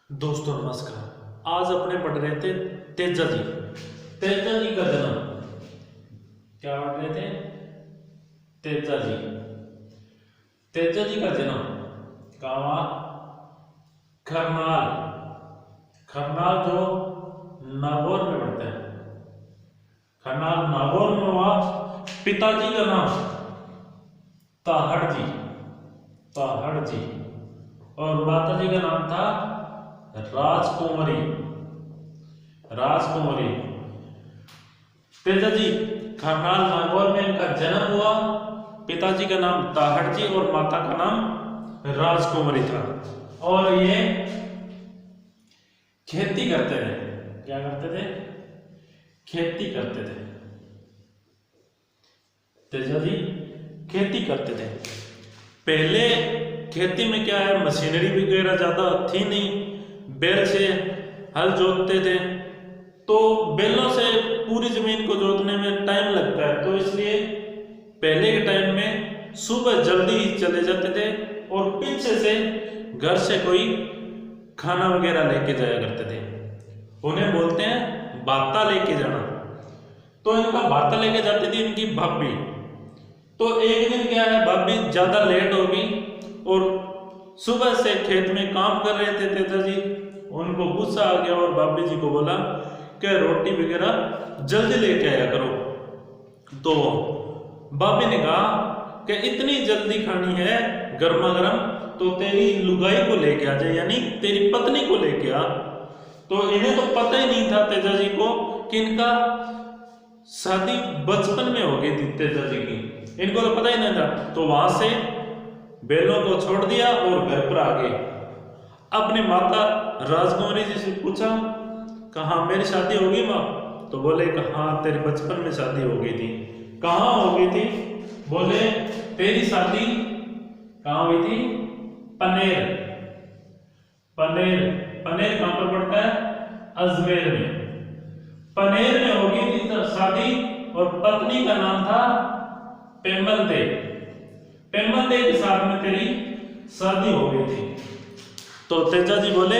दोस्तों नमस्कार। आज अपने पढ़ रहे थे तेजा जी। तेजा जी का जन्म, क्या पढ़ रहे थे? तेजा जी। तेजा जी का जन्म कहाँ हुआ? करनाल। करनाल जो नागौर में पड़ता है, करनाल नागौर में हुआ। पिताजी का नाम ताहड़ जी, ताहड़ जी, और माता जी का नाम था राजकुमारी, राजकुमारी। तेजा जी करनाल नागौर में इनका जन्म हुआ। पिताजी का नाम ताहड़ जी और माता का नाम राजकुमारी था। और ये खेती करते थे। क्या करते थे? खेती करते थे। तेजा जी खेती करते थे। पहले खेती में क्या है, मशीनरी वगैरह ज्यादा थी नहीं। बैल से हल जोतते थे, तो बैलों से पूरी जमीन को जोतने में टाइम लगता है। तो इसलिए पहले के टाइम में सुबह जल्दी ही चले जाते थे और पीछे से घर से कोई खाना वगैरह लेके जाया करते थे। उन्हें बोलते हैं बाता लेके जाना। तो इनका बाता लेके जाती थी इनकी भाभी। तो एक दिन क्या है, भाभी ज्यादा लेट हो गई और सुबह से खेत में काम कर रहे थे तेजा जी। उनको गुस्सा आ गया और भाभी जी को बोला कि रोटी वगैरह जल्दी लेके आया करो। तो भाभी ने कहा कि इतनी जल्दी खानी है गर्मा गर्म, तो तेरी लुगाई को लेके आ जाए, यानी तेरी पत्नी को लेके आ। तो इन्हें तो पता ही नहीं था तेजा जी को कि इनका शादी बचपन में हो गई थी तेजा जी की। इनको तो पता ही नहीं था। तो वहां से बैलों को छोड़ दिया और घर पर आ गए। अपनी माता राजकुमारी जी से पूछा, कहा मेरी शादी हो गई माँ? तो बोले हाँ तेरे बचपन में शादी हो गई थी। कहाँ हो गई थी? बोले तेरी शादी कहाँ हुई थी? पनेर। पनेर, पनेर कहाँ पर पड़ता है? अजमेर में। पनेर में हो गई थी शादी और पत्नी का नाम था पेमल दे। पेमल दे के साथ में तेरी शादी हो गई थी। तो तेजा जी बोले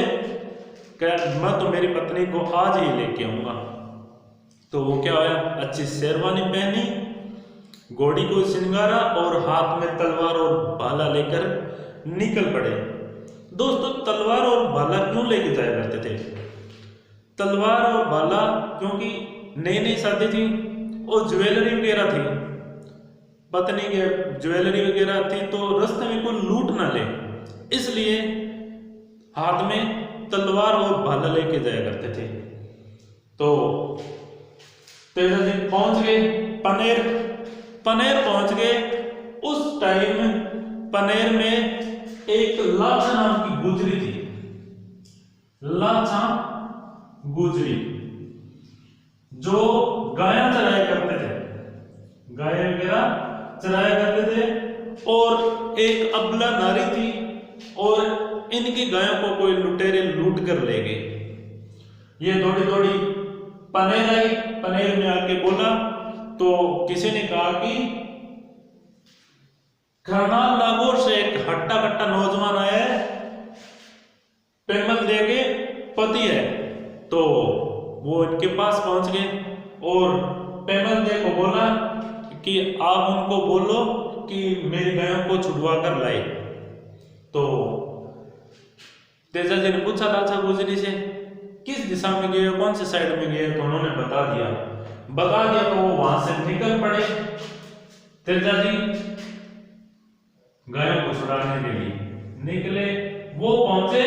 मैं तो मेरी पत्नी को आज ही लेके आऊंगा। तो वो क्या हुआ, अच्छी शेरवानी पहनी, घोड़ी को श्रृंगारा और हाथ में तलवार और भाला लेकर निकल पड़े। दोस्तों तलवार और भाला क्यों लेके जाया करते थे? तलवार और भाला क्योंकि नई नई शादी थी और ज्वेलरी वगैरह थी, पत्नी के ज्वेलरी वगैरह थी, तो रास्ते में कोई लूट ना ले, इसलिए हाथ में तलवार और भाला लेके जाया करते थे। तो तेजा जी पहुंच गए पनेर। पनेर पहुंच गए। उस टाइम पनेर में एक लाछा नाम की गुजरी थी। लाछा गुजरी जो गायां चराया करते थे, गाय वगैरह चराया करते थे। और एक अबला नारी थी और इनकी गायों को कोई लुटेरे लूट कर ले गए। ये दौड़ी दौड़ी पनेर आई। पनेर में आके बोला तो किसी ने कहा कि करनाल नागौर से एक हट्टा कट्टा नौजवान आया है, पेमल दे के पति है। तो वो इनके पास पहुंच गए और पेमल दे को बोला कि आप उनको बोलो कि मेरी गायों को छुड़वा कर लाए। तो तेजा जी ने पूछा लाछा गुजरी से किस दिशा में गए, कौन से साइड में गए? तो उन्होंने बता दिया। तो वो वहां से निकल पड़े। तेजा जी गायों को छुड़ाने के लिए निकले। वो पहुंचे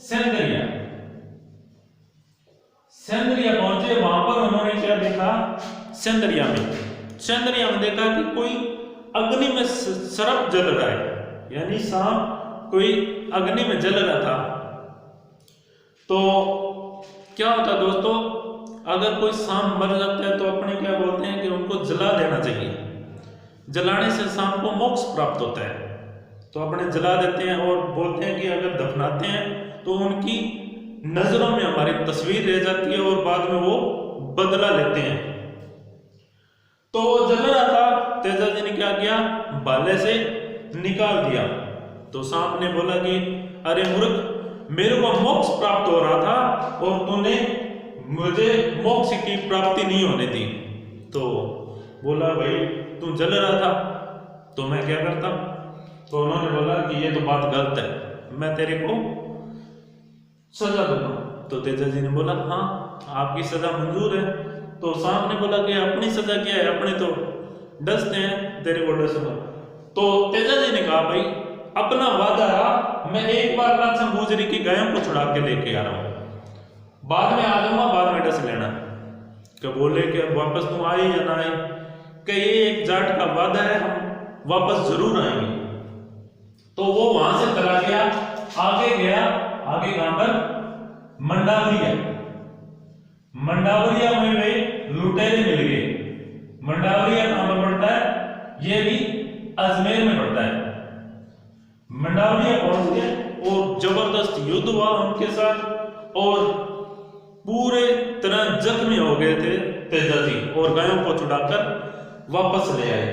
सेंदरिया। सेंदरिया पहुंचे, वहां पर उन्होंने क्या देखा? सेंदरिया में देखा कि कोई अग्नि में सरप जल रहा है, यानी सांप कोई अग्नि में जल रहा था। तो क्या होता है दोस्तों, अगर कोई सांप मर जाता है तो अपने क्या बोलते हैं कि उनको जला देना चाहिए। जलाने से सांप को मोक्ष प्राप्त होता है, तो अपने जला देते हैं और बोलते हैं कि अगर दफनाते हैं तो उनकी नजरों में हमारी तस्वीर रह जाती है और बाद में वो बदला लेते हैं। तो वो जल रहा था, तेजा जी ने क्या किया? भाले से निकाल दिया। तो सांप ने बोला कि अरे मूर्ख, मेरे को मोक्ष प्राप्त हो रहा था और तूने मुझे मोक्ष की प्राप्ति नहीं होने दी। तो बोला भाई तू जल रहा था तो मैं क्या करता। तो उन्होंने बोला कि ये तो बात गलत है, मैं तेरे को सजा दूंगा। तो तेजा जी ने बोला हाँ आपकी सजा मंजूर है। तो सांप ने बोला कि अपनी सजा क्या है, अपने तो डसते हैं, तेरे को डसूंगा। तो तेजा जी ने कहा भाई अपना वादा रहा, मैं एक बार लाछन गुजरी की गायों को छुड़ा के लेके आ रहा हूं, बाद में आ जाऊंगा, बाद में डस लेना। क्या बोले कि वापस तुम आए या ना आए, कि ये एक जाट का वादा है, हम वापस जरूर आएंगे। तो वो वहां से चला गया, आगे गया, आगे कहां पर मंडावरिया। मंडावरिया में वे लुटेरे मिल गए। मंडावरिया कहां पर पड़ता है, ये भी अजमेर में पड़ता है। मंडावरिया पहुंच गए और जबरदस्त युद्ध हुआ उनके साथ और पूरे तरह जख्मी हो गए थे तेजा जी और गायों को छुड़ाकर वापस ले आए।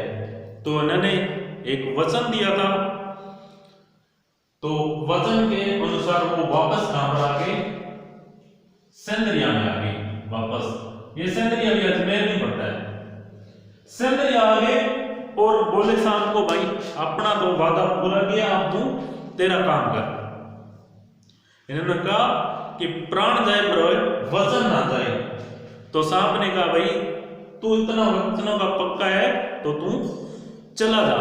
तो उन्होंने एक वचन दिया था, तो वचन के अनुसार वो वापस कहां पर आ गए, सेंदरिया में आ गए वापस। ये सेंदरिया भी अजमेर में पड़ता है। सेंदरिया आ गए और बोले शाम को भाई अपना तो वादा पूरा किया, अब तू तेरा काम कर। इन्होंने कहा कि प्राण जाए पर वचन ना जाए। तो सांप ने कहा भाई तू इतना वचनों का पक्का है तो तू चला जा,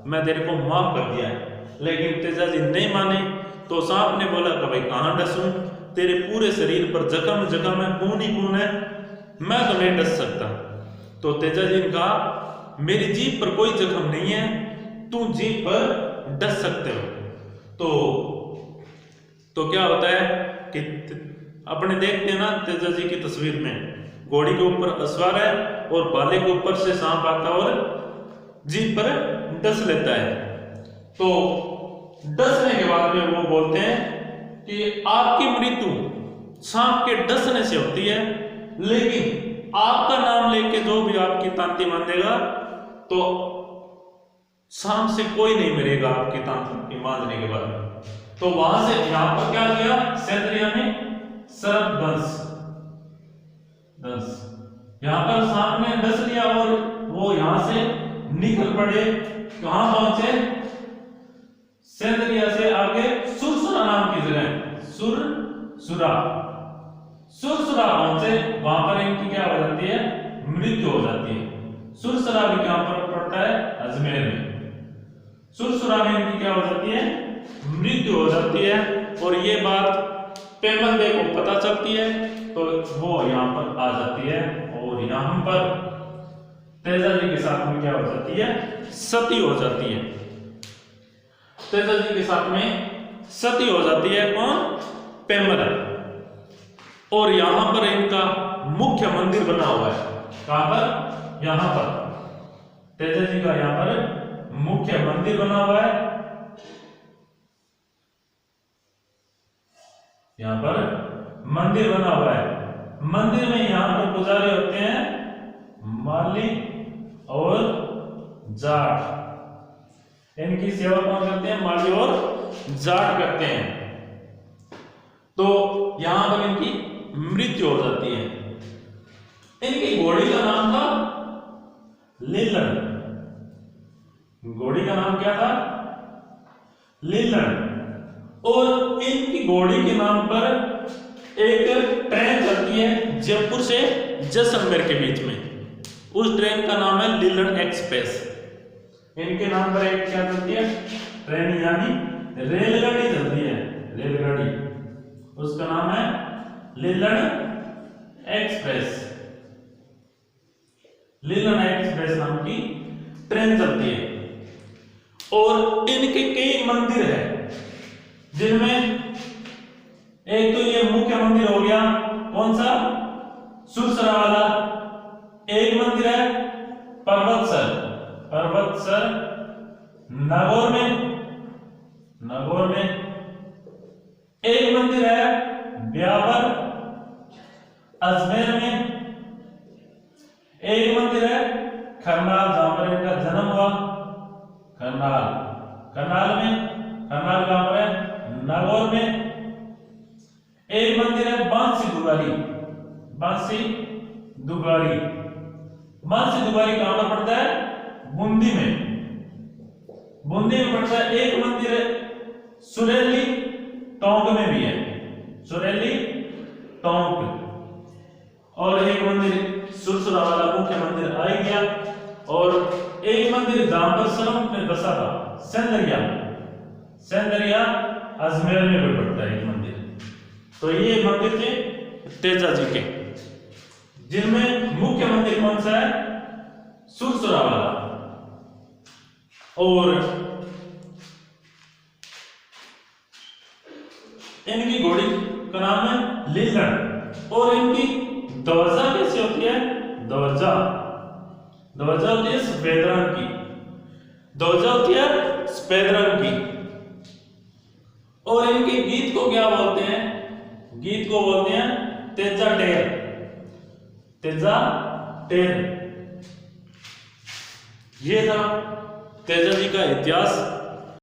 मैं तेरे को माफ कर दिया है। लेकिन तेजा जी नहीं माने। तो सांप ने बोला कि भाई कहां डसूं, तेरे पूरे शरीर पर जख्म जख्म है, खून ही खून है, मैं तो नहीं डस सकता। तो तेजा जी ने कहा मेरी जीभ पर कोई जख्म नहीं है, तू जीभ पर डस सकते हो। तो क्या होता है कि अपने देखते हैं ना तेजा जी की तस्वीर में घोड़ी के ऊपर असवार है और भाले के ऊपर से सांप आता है और जीभ पर डस लेता है। तो डसने के बाद में वो बोलते हैं कि आपकी मृत्यु सांप के डसने से होती है, लेकिन आपका नाम लेके जो भी आपकी तांती बांधेगा तो सांप से कोई नहीं मरेगा आपकी तांती बांधने के बाद। तो वहां से यहां पर क्या किया सेंदरिया ने, सर्प दंश, यहां पर सांप ने डस लिया और वो यहां से निकल पड़े। कहां पहुंचे, सेंदरिया से आगे सुरसुरा नाम की जगह, सुरसुरा पहुंचे। वहां पर इनकी क्या हो जाती है, मृत्यु हो जाती है। सुरसुरा भी कहां पर पड़ता है, अजमेर में। सुरसुरा में इनकी क्या हो जाती है, मृत्यु हो जाती है। और ये बात पेमंदे को पता चलती है तो वो यहां पर आ जाती है और यहां पर तेजा जी के साथ में क्या हो जाती है, सती हो जाती है। तेजा जी के साथ में सती हो जाती है कौन, पेमल। और यहां पर इनका मुख्य मंदिर बना हुआ है। कहां पर, यहां पर तेजा जी का यहां पर मुख्य मंदिर बना हुआ है। यहां पर मंदिर बना हुआ है। मंदिर में यहां पर पुजारी होते हैं माली और जाट। इनकी सेवा कौन करते हैं, माली और जाट करते हैं। तो यहां पर इनकी मृत्यु हो जाती है। इनकी घोड़ी का नाम था लीलन। घोड़ी का नाम क्या था, लीलन। और इनकी घोड़ी के नाम पर एक ट्रेन चलती है जयपुर से जैसलमेर के बीच में, उस ट्रेन का नाम है लीलन एक्सप्रेस। इनके नाम पर एक क्या चलती है, ट्रेन यानी रेलगाड़ी चलती है, रेलगाड़ी, उसका नाम है लीलन एक्सप्रेस। लीलन एक्सप्रेस नाम की ट्रेन चलती है। और इनके कई मंदिर है जिनमें एक तो ये मुख्य मंदिर हो गया, कौन सा, सुरसरा वाला। एक मंदिर है पर्वतसर नागौर में। एक मंदिर है ब्यावर अजमेर में। एक मंदिर है करनाल, जहां पर इनका जन्म हुआ, करनाल में। करनाल कहां पर है, नागौर में। बांसी दुगारी। बांसी दुगारी कहां पर पड़ता है? बूंदी में। बूंदी में पड़ता है। एक मंदिर है सुरेली टोंक में भी है, सुरेली टोंक। और एक मंदिर सुरसुरा वाला मुख्य मंदिर आ ही गया। और एक मंदिर गांवरसरम में बसा था, सेंदरिया। सेंदरिया अजमेर में भी पड़ता है एक मंदिर। तो ये मंदिर थे तेजा जी के, जिनमें मुख्य मंदिर कौन सा है? सुरसुरा वाला। और इनकी घोड़ी का नाम है लीलन। और इनकी ध्वजा कैसी होती है? ध्वजा होती है सफेद रंग की। ध्वजा होती है सफेद रंग की। और इनके गीत को क्या बोलते हैं? गीत को बोलते हैं तेजा टेर। तेजा टेर। ये था तेजा जी का इतिहास।